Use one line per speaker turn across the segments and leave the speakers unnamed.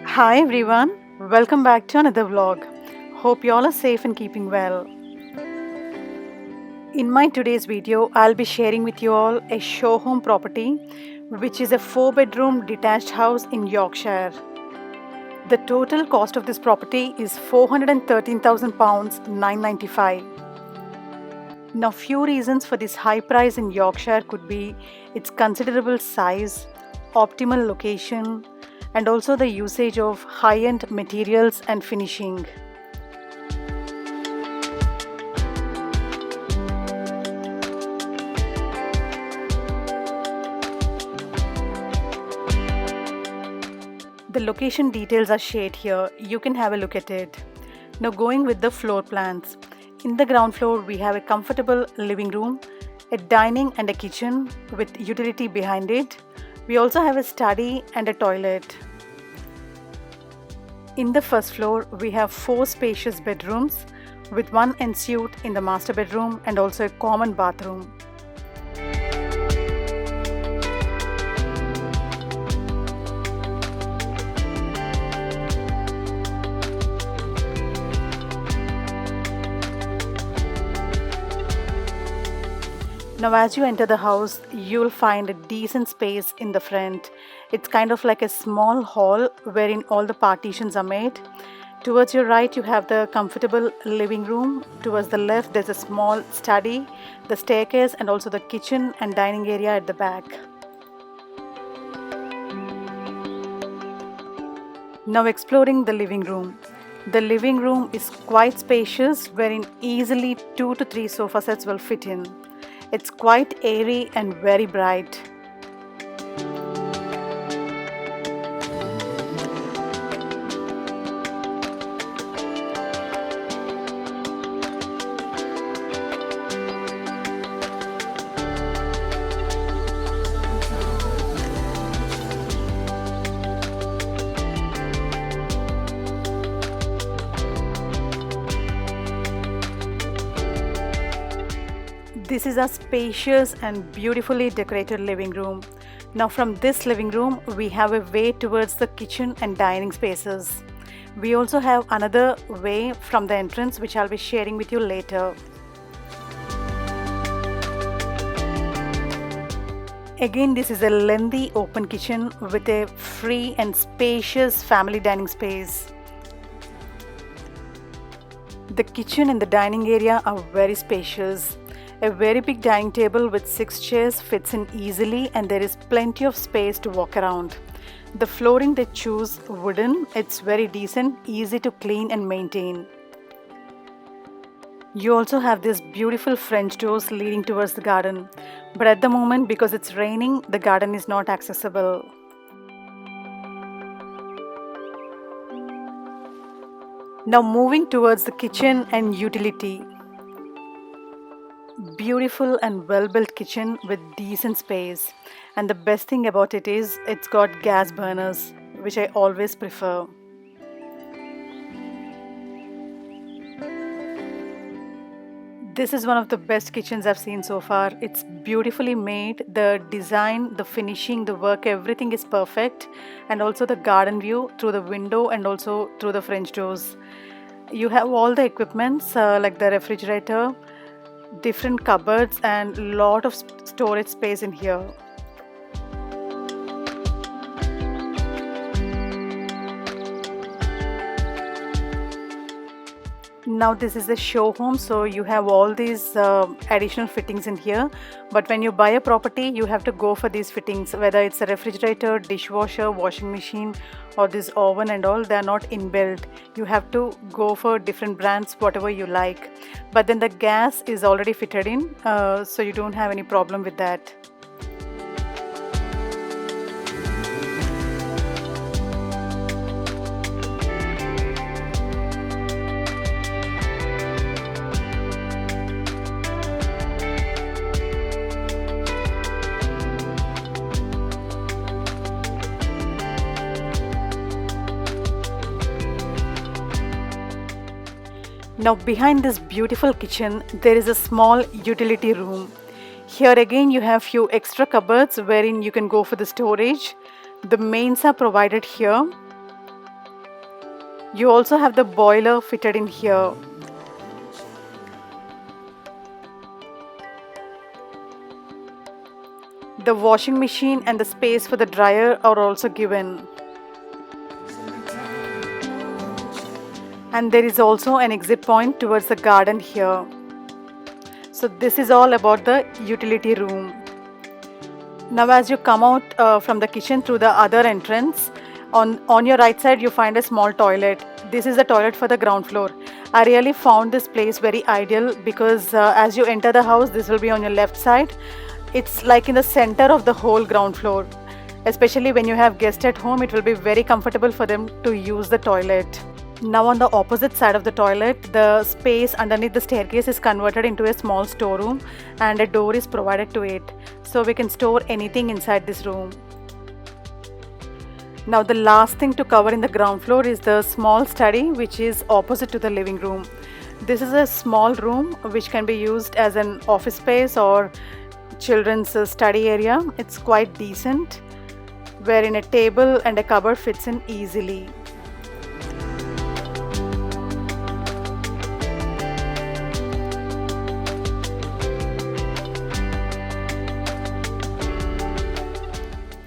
Hi everyone, welcome back to another vlog. Hope you all are safe and keeping well. In my today's video, I'll be sharing with you all a show home property, which is a 4-bedroom detached house in Yorkshire. The total cost of this property is £413,000, 995. Now, few reasons for this high price in Yorkshire could be its considerable size, optimal location, and also the usage of high-end materials and finishing. The location details are shared here. You can have a look at it. Now going with the floor plans. In the ground floor, we have a comfortable living room, a dining and a kitchen with utility behind it. We also have a study and a toilet. In the first floor, we have 4 spacious bedrooms with one ensuite in the master bedroom and also a common bathroom. Now as you enter the house, you'll find a decent space in the front. It's kind of like a small hall wherein all the partitions are made. Towards your right, you have the comfortable living room. Towards the left, there's a small study, the staircase, and also the kitchen and dining area at the back. Now exploring the living room. The living room is quite spacious, wherein easily 2 to 3 sofa sets will fit in. It's quite airy and very bright. This is a spacious and beautifully decorated living room. Now from this living room, we have a way towards the kitchen and dining spaces. We also have another way from the entrance, which I'll be sharing with you later. Again, this is a lengthy open kitchen with a free and spacious family dining space. The kitchen and the dining area are very spacious. A very big dining table with 6 chairs fits in easily, and there is plenty of space to walk around. The flooring they choose wooden. It's very decent, easy to clean and maintain. You also have these beautiful French doors leading towards the garden, but at the moment, because it's raining, the garden is not accessible. Now moving towards the kitchen and utility. Beautiful and well-built kitchen with decent space, and the best thing about it is it's got gas burners, which I always prefer. This is one of the best kitchens I've seen so far. It's beautifully made. The design, the finishing, the work, everything is perfect, and also the garden view through the window and also through the French doors. You have all the equipments like the refrigerator, different cupboards, and lot of storage space in here. Now this is a show home, so you have all these additional fittings in here, but when you buy a property you have to go for these fittings, whether it's a refrigerator, dishwasher, washing machine, or this oven and all. They are not inbuilt. You have to go for different brands, whatever you like, but then the gas is already fitted in, so you don't have any problem with that. Now behind this beautiful kitchen, there is a small utility room. Here again you have few extra cupboards wherein you can go for the storage. The mains are provided here. You also have the boiler fitted in here. The washing machine and the space for the dryer are also given. And there is also an exit point towards the garden here. So this is all about the utility room. Now as you come out from the kitchen through the other entrance, on your right side you find a small toilet. This is the toilet for the ground floor. I really found this place very ideal because as you enter the house, this will be on your left side. It's like in the center of the whole ground floor. Especially when you have guests at home, it will be very comfortable for them to use the toilet. Now on the opposite side of the toilet, the space underneath the staircase is converted into a small storeroom and a door is provided to it. So we can store anything inside this room. Now the last thing to cover in the ground floor is the small study, which is opposite to the living room. This is a small room which can be used as an office space or children's study area. It's quite decent, wherein a table and a cupboard fits in easily.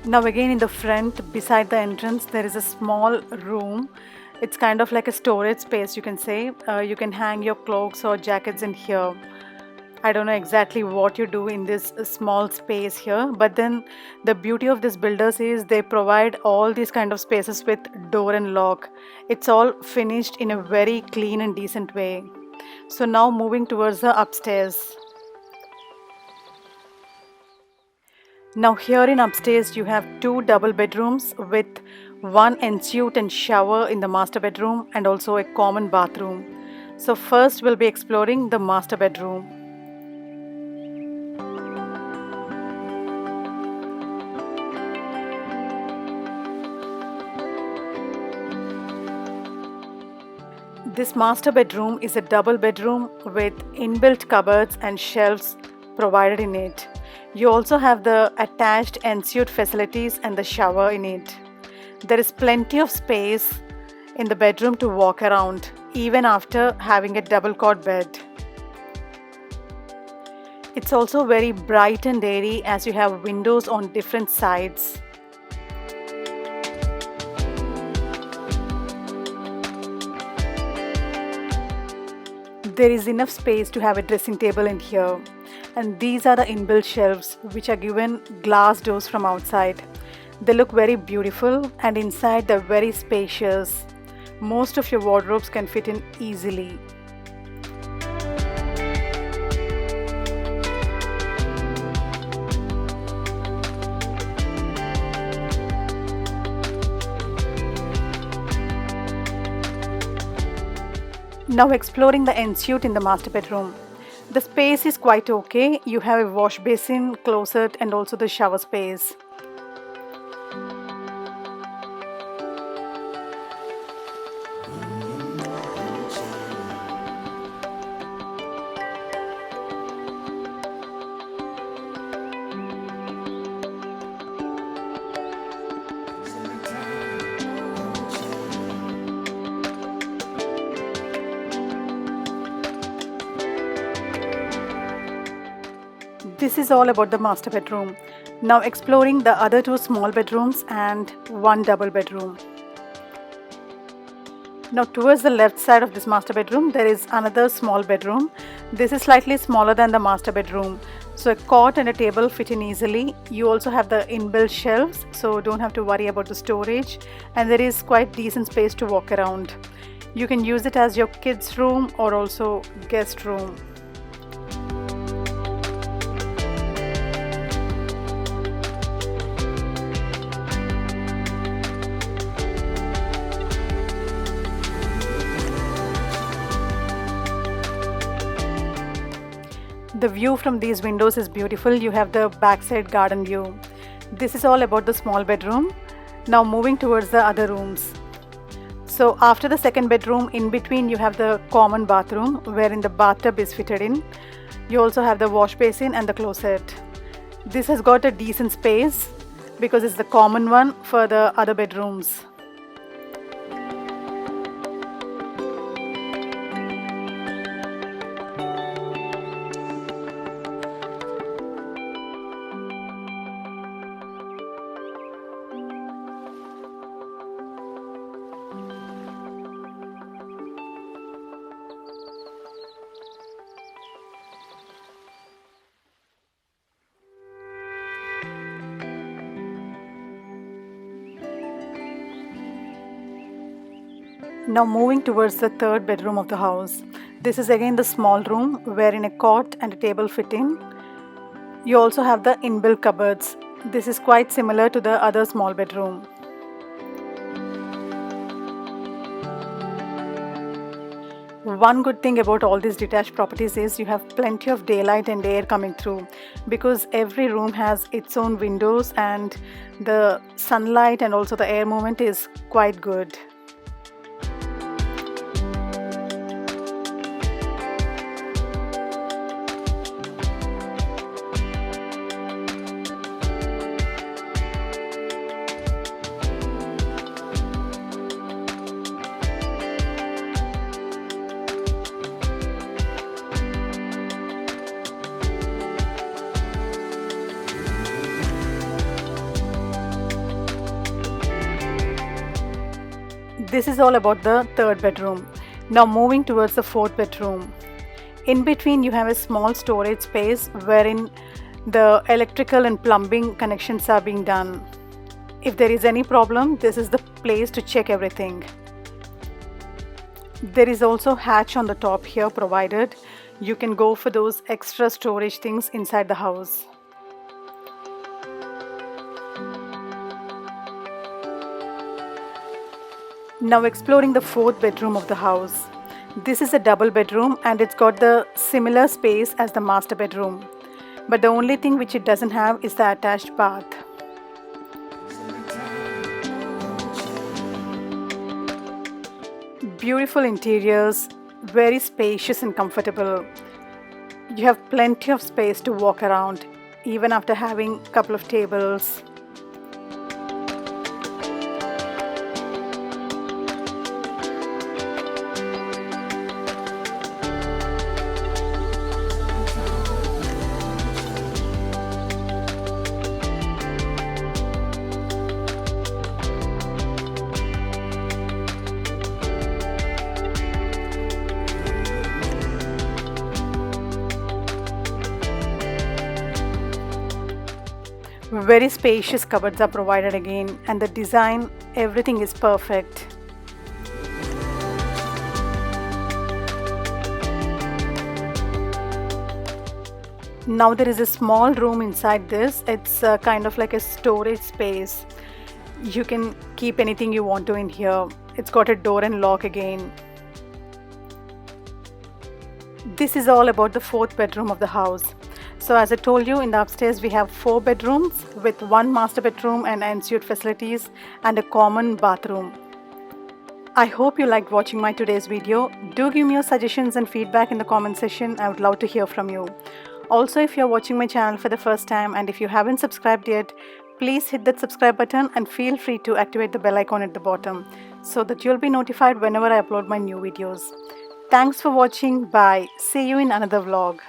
Now again in the front, beside the entrance, there is a small room. It's kind of like a storage space, you can say. You can hang your cloaks or jackets in here. I don't know exactly what you do in this small space here, but then the beauty of these builders is they provide all these kind of spaces with door and lock. It's all finished in a very clean and decent way. So now moving towards the upstairs. Now here in upstairs you have two double bedrooms with one ensuite and shower in the master bedroom and also a common bathroom. So first we'll be exploring the master bedroom. This master bedroom is a double bedroom with inbuilt cupboards and shelves provided in it. You also have the attached ensuite facilities and the shower in it. There is plenty of space in the bedroom to walk around, even after having a double cot bed. It's also very bright and airy as you have windows on different sides. There is enough space to have a dressing table in here. And these are the inbuilt shelves which are given glass doors from outside. They look very beautiful and inside they're very spacious. Most of your wardrobes can fit in easily. Now exploring the ensuite in the master bedroom. The space is quite okay. You have a wash basin, closet and also the shower space. This is all about the master bedroom. Now exploring the other two small bedrooms and one double bedroom. Now towards the left side of this master bedroom there is another small bedroom. This is slightly smaller than the master bedroom. So a cot and a table fit in easily. You also have the inbuilt shelves, so don't have to worry about the storage, and there is quite decent space to walk around. You can use it as your kids' room or also guest room. The view from these windows is beautiful. You have the backside garden view. This is all about the small bedroom. Now moving towards the other rooms. So after the second bedroom, in between you have the common bathroom wherein the bathtub is fitted in. You also have the wash basin and the closet. This has got a decent space because it's the common one for the other bedrooms. Now moving towards the third bedroom of the house. This is again the small room wherein a cot and a table fit in. You also have the inbuilt cupboards. This is quite similar to the other small bedroom. One good thing about all these detached properties is you have plenty of daylight and air coming through, because every room has its own windows and the sunlight and also the air movement is quite good. This is all about the third bedroom. Now moving towards the fourth bedroom. In between you have a small storage space wherein the electrical and plumbing connections are being done. If there is any problem, this is the place to check everything. There is also hatch on the top here provided. You can go for those extra storage things inside the house. Now exploring the fourth bedroom of the house. This is a double bedroom and it's got the similar space as the master bedroom. But the only thing which it doesn't have is the attached bath. Beautiful interiors, very spacious and comfortable. You have plenty of space to walk around, even after having a couple of tables. Very spacious cupboards are provided again, and the design, everything is perfect. Now there is a small room inside this. It's kind of like a storage space. You can keep anything you want to in here. It's got a door and lock again. This is all about the fourth bedroom of the house. So as I told you, in the upstairs we have 4 bedrooms with 1 master bedroom and ensuite facilities and a common bathroom. I hope you liked watching my today's video. Do give me your suggestions and feedback in the comment section. I would love to hear from you. Also, if you're watching my channel for the first time and if you haven't subscribed yet, please hit that subscribe button and feel free to activate the bell icon at the bottom so that you'll be notified whenever I upload my new videos. Thanks for watching. Bye. See you in another vlog.